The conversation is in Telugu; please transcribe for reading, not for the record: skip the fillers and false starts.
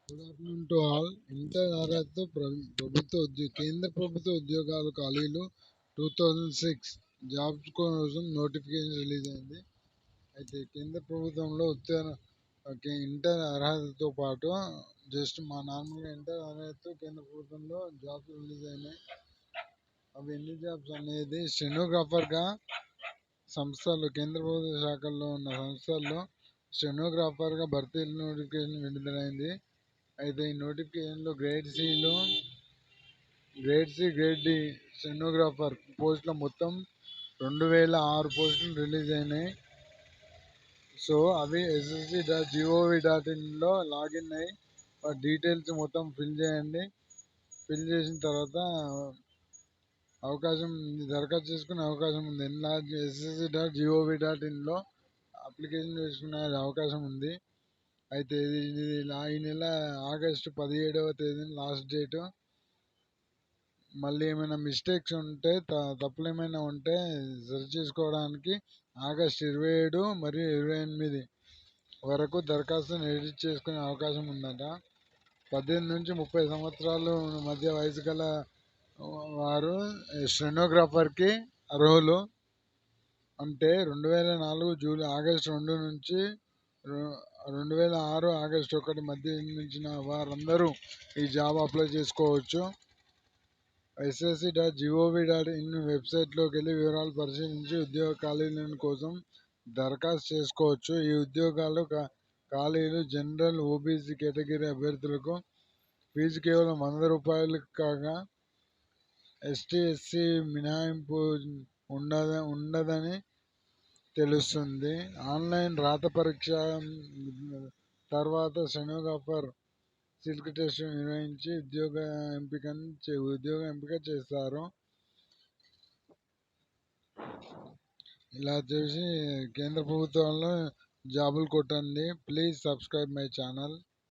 Good afternoon to all. Inter అర్హతతో కేంద్ర ప్రభుత్వ ఉద్యోగాలు ఖాళీలు 2006 జాబ్స్ కోసం నోటిఫికేషన్ రిలీజ్ అయింది. అయితే కేంద్ర ప్రభుత్వంలో ఇంటర్ అర్హతతో పాటు జస్ట్ మా నార్మల్గా ఇంటర్ అర్హతతో కేంద్ర ప్రభుత్వంలో జాబ్స్ రిలీజ్ అయినాయి. అవి ఎన్ని జాబ్స్ అనేది స్టెనోగ్రాఫర్గా సంస్థలు కేంద్ర ప్రభుత్వ శాఖల్లో ఉన్న సంస్థల్లో స్టెనోగ్రాఫర్గా భర్తీ నోటిఫికేషన్ విడుదలైంది. అయితే ఈ నోటిఫికేషన్లో grade C grade D stenographer పోస్టుల మొత్తం 2006 పోస్టులు రిలీజ్ అయినాయి. సో అవి ssc.gov.in లాగిన్ అయ్యి డీటెయిల్స్ మొత్తం ఫిల్ చేయండి. ఫిల్ చేసిన తర్వాత దరఖాస్తు చేసుకునే అవకాశం ఉంది. ssc.gov.in అప్లికేషన్ చేసుకునే అవకాశం ఉంది. అయితే ఈ నెల ఆగస్టు 17వ తేదీన లాస్ట్ డేట్. మళ్ళీ ఏమైనా మిస్టేక్స్ ఉంటే తప్పులు ఏమైనా ఉంటే సరి చేసుకోవడానికి ఆగస్టు 27 మరియు 28 వరకు దరఖాస్తును ఎడిట్ చేసుకునే అవకాశం ఉందట. 18 నుంచి 30 సంవత్సరాలు మధ్య వయసు గల వారు స్టెనోగ్రాఫర్కి అర్హులు. అంటే 2004 ఆగస్టు 2 నుంచి 2006 ఆగస్టు 1 మధ్య జన్మించిన వారందరూ ఈ జాబ్ అప్లై చేసుకోవచ్చు. ssc.gov.in వెబ్సైట్లోకి వెళ్ళి వివరాలు పరిశీలించి ఉద్యోగ ఖాళీల కోసం దరఖాస్తు చేసుకోవచ్చు. ఈ ఉద్యోగాలు ఖాళీలు జనరల్, ఓబీసీ కేటగిరీ అభ్యర్థులకు. ఫీజు కేవలం ₹100 కాగా ఎస్టీ, ఎస్సీ మినహాయింపు ఉండదని తెలుస్తుంది. ఆన్లైన్ రాత పరీక్ష తర్వాత స్టెనోగ్రాఫర్ స్కిల్ టెస్ట్ నిర్వహించి ఉద్యోగ ఎంపిక చేస్తారు. ఇలా చేసి కేంద్ర ప్రభుత్వంలో జాబులు కొట్టండి. Please subscribe my channel.